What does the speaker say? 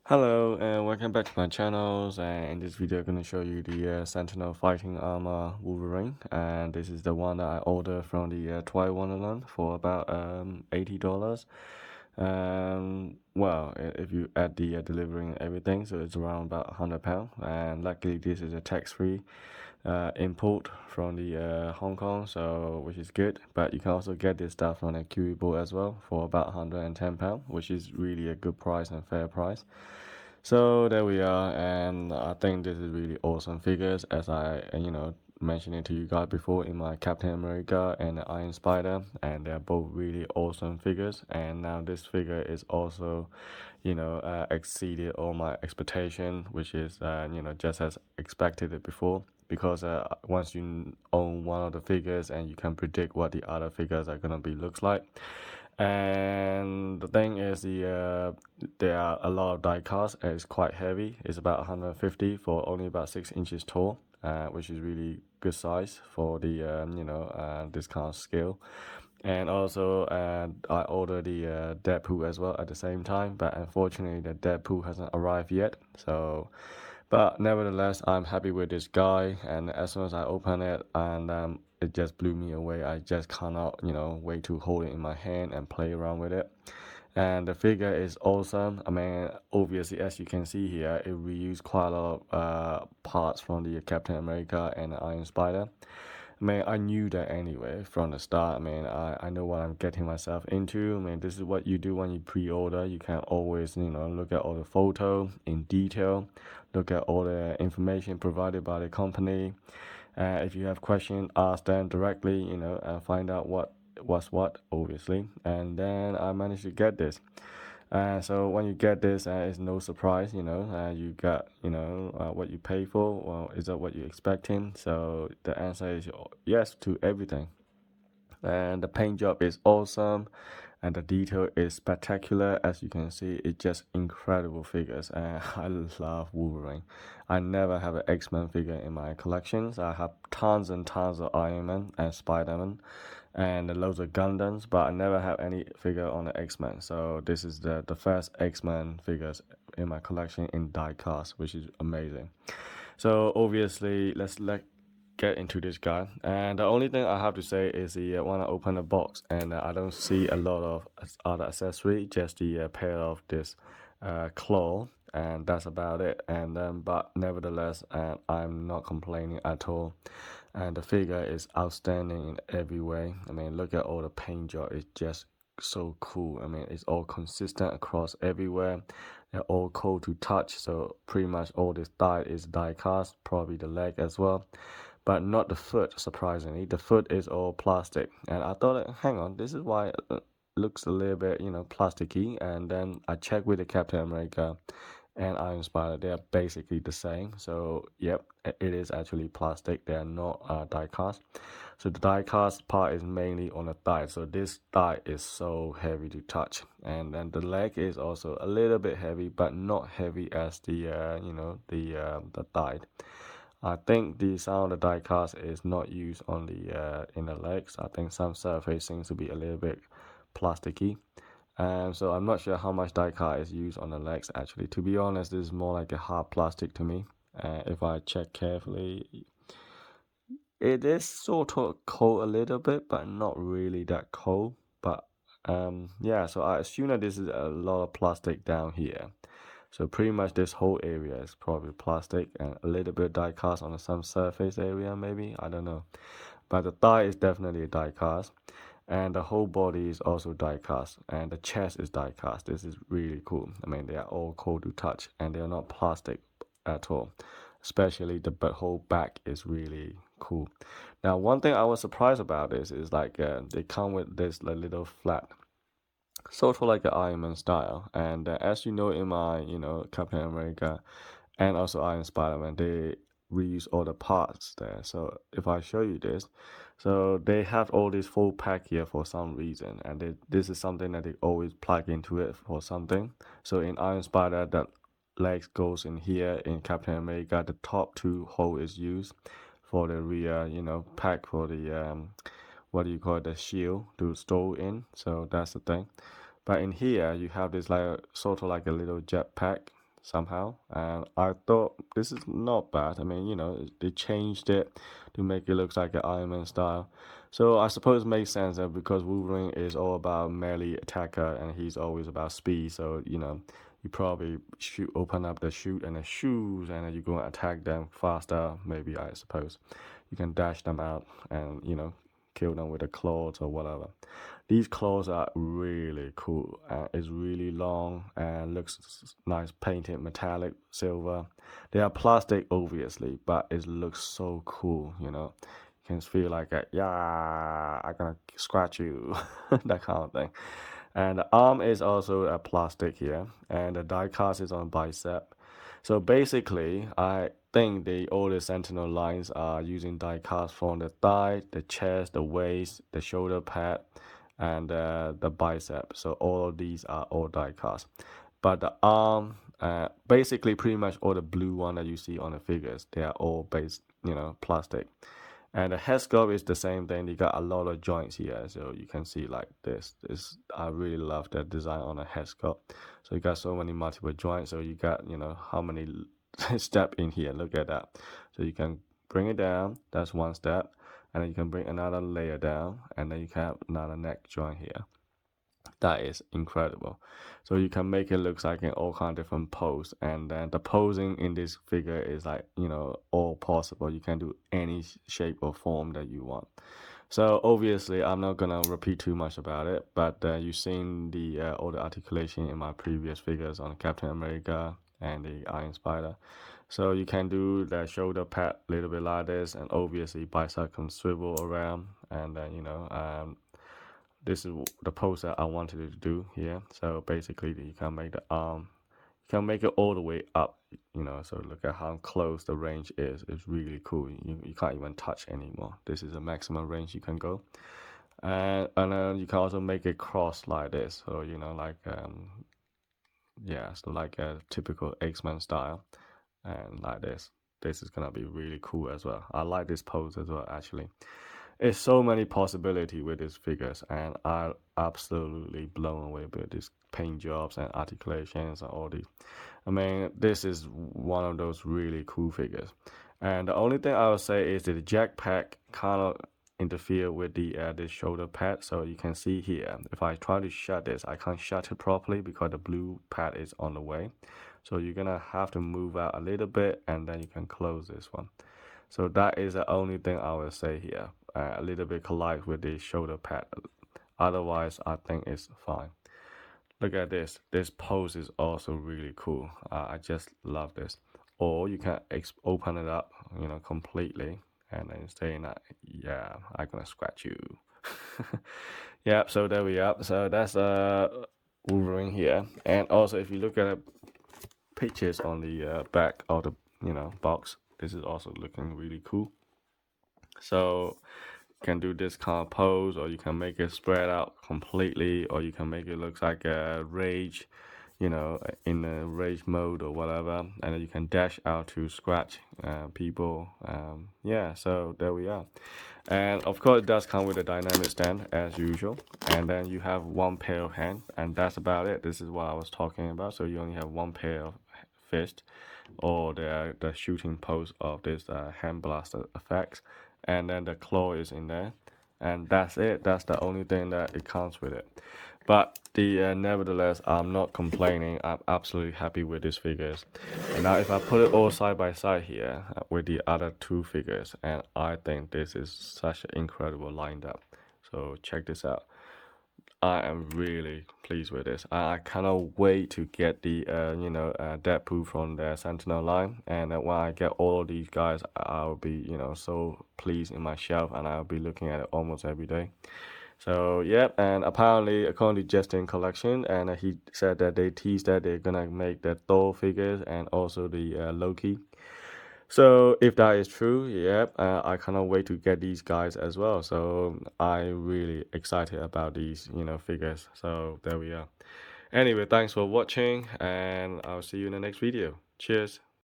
Hello and welcome back to my channels, and in this video I'm going to show you the Sentinel fighting armor Wolverine, and this is the one that I ordered from the Toy Wonderland for about $80. Well, if you add the delivery and everything, so it's around about £100, and luckily this is a tax-free import from the Hong Kong, so which is good. But you can also get this stuff on a QE board as well for about £110, which is really a good price and fair price. So there we are, and I think this is really awesome figures, as I mentioned it to you guys before in my Captain America and the Iron Spider, and they're both really awesome figures. And now this figure is also exceeded all my expectation, which is just as expected it before, because once you own one of the figures and you can predict what the other figures are gonna be looks like. And the thing is, there are a lot of die cast, and it's quite heavy. It's about 150 for only about 6 inches tall, which is really good size for the this kind of scale. And also, I ordered the Deadpool as well at the same time, but unfortunately, the Deadpool hasn't arrived yet. So, but nevertheless, I'm happy with this guy. And as soon as I open it, and it just blew me away. I just cannot, wait to hold it in my hand and play around with it. And the figure is awesome. I mean, obviously, as you can see here, it reused quite a lot of parts from the Captain America and the Iron Spider. I mean, I knew that anyway from the start. I mean, I know what I'm getting myself into. I mean, this is what you do when you pre-order. You can always, look at all the photo in detail, look at all the information provided by the company. If you have questions, ask them directly, and find out what's what, obviously. And then I managed to get this. So when you get this, it's no surprise, you got, what you pay for. Well, is that what you're expecting? So the answer is yes to everything. And the paint job is awesome, and the detail is spectacular. As you can see, it's just incredible figures, and I love Wolverine. I never have an X-Men figure in my collections. I have tons and tons of Iron Man and Spider-Man and loads of Gundams, but I never have any figure on the X-Men. So this is the first X-Men figures in my collection in die cast, which is amazing. So obviously, let's get into this guy. And the only thing I have to say is when I open the box, and I don't see a lot of other accessory, just the pair of this claw, and that's about it. And but nevertheless, I'm not complaining at all. And the figure is outstanding in every way. I mean, look at all the paint job. It's just so cool. I mean, it's all consistent across everywhere. They're all cold to touch, so pretty much all this die is die cast, probably the leg as well, but not the foot. Surprisingly, the foot is all plastic, and I thought, hang on, this is why it looks a little bit, plasticky. And then I checked with the Captain America and Iron Spider, they are basically the same. So yep, it is actually plastic. They are not die cast. So the die cast part is mainly on the thigh. So this thigh is so heavy to touch, and then the leg is also a little bit heavy, but not heavy as the the thigh. I think the sound of the die cast is not used on the in the legs. I think some surface seems to be a little bit plasticky. So I'm not sure how much die-cast is used on the legs actually. To be honest, this is more like a hard plastic to me. If I check carefully, it is sort of cold a little bit, but not really that cold. But yeah, so I assume that this is a lot of plastic down here. So pretty much this whole area is probably plastic, and a little bit die-cast on some surface area maybe, I don't know. But the thigh is definitely a die-cast, and the whole body is also die cast, and the chest is die cast. This is really cool. I mean, they are all cool to touch, and they are not plastic at all. Especially the whole back is really cool. Now, one thing I was surprised about this is like they come with this little flat, sort of like an Iron Man style. And as you know, in my Captain America and also Iron Spider-Man, they reuse all the parts there. So if I show you this, so they have all this full pack here for some reason, and this is something that they always plug into it for something. So in Iron Spider, that legs goes in here. In Captain America, the top two hole is used for the rear, pack for the what do you call it, the shield to store in. So that's the thing. But in here, you have this like sort of like a little jet pack. somehow, and I thought this is not bad. I mean, they changed it to make it look like an Iron Man style. So I suppose it makes sense that because Wolverine is all about melee attacker and he's always about speed. So you probably open up the chute and the shoes, and then you go and attack them faster. Maybe I suppose you can dash them out and kill them with the claws or whatever. These claws are really cool. It's really long and looks nice, painted metallic silver. They are plastic, obviously, but it looks so cool. You can feel like yeah, I'm gonna scratch you, that kind of thing. And the arm is also a plastic here, and the die cast is on bicep. So basically, I think all the Sentinel lines are using die cast from the thigh, the chest, the waist, the shoulder pad, and the bicep. So all of these are all die cast. But the arm, basically pretty much all the blue one that you see on the figures, they are all plastic. And the head sculpt is the same thing. You got a lot of joints here, so you can see like this. I really love the design on the head sculpt. So you got so many multiple joints. So you got how many step in here. Look at that. So you can bring it down. That's one step, and then you can bring another layer down, and then you can have another neck joint here. That is incredible. So you can make it look like in all kind of different pose, and then the posing in this figure is like all possible. You can do any shape or form that you want. So obviously I'm not gonna repeat too much about it, but you've seen the all the articulation in my previous figures on Captain America and the Iron Spider. So you can do the shoulder pad a little bit like this, and obviously bicep can swivel around, and then this is the pose that I wanted to do here. So basically you can make the arm, you can make it all the way up, so look at how close the range is. It's really cool. You can't even touch anymore. This is the maximum range you can go. And then you can also make it cross like this. So like yeah, so like a typical X-Men style, and like this. This is gonna be really cool as well. I like this pose as well, actually. It's so many possibility with these figures, and I'm absolutely blown away with these paint jobs and articulations and all these. I mean, this is one of those really cool figures. And the only thing I would say is that the jack pack kind of interfere with the shoulder pad. So you can see here, if I try to shut this, I can't shut it properly because the blue pad is on the way. So you're gonna have to move out a little bit, and then you can close this one. So that is the only thing I will say here. A little bit collide with the shoulder pad. Otherwise, I think it's fine. Look at this. This pose is also really cool. I just love this. Or you can open it up, completely, and then saying that, yeah, I'm gonna scratch you. Yeah. So there we are. So that's Wolverine here. And also, if you look at the pictures on the back of the box, this is also looking really cool. So you can do this kind of pose, or you can make it spread out completely, or you can make it look like a rage, in a rage mode or whatever, and then you can dash out to scratch people. Yeah, so there we are. And of course it does come with a dynamic stand as usual, and then you have one pair of hands, and that's about it. This is what I was talking about. So you only have one pair of fist, or the shooting pose of this hand blaster effects, and then the claw is in there, and that's it. That's the only thing that it comes with it. But nevertheless, I'm not complaining. I'm absolutely happy with these figures. And now if I put it all side by side here with the other two figures, and I think this is such an incredible lineup. So check this out. I am really pleased with this. I cannot wait to get the Deadpool from the Sentinel line, and when I get all of these guys, I'll be so pleased in my shelf, and I'll be looking at it almost every day. So yeah, and apparently according to Justin Collection, and he said that they teased that they're gonna make the Thor figures and also the Loki. So if that is true, yeah, I cannot wait to get these guys as well. So I'm really excited about these, figures. So there we are. Anyway, thanks for watching, and I'll see you in the next video. Cheers.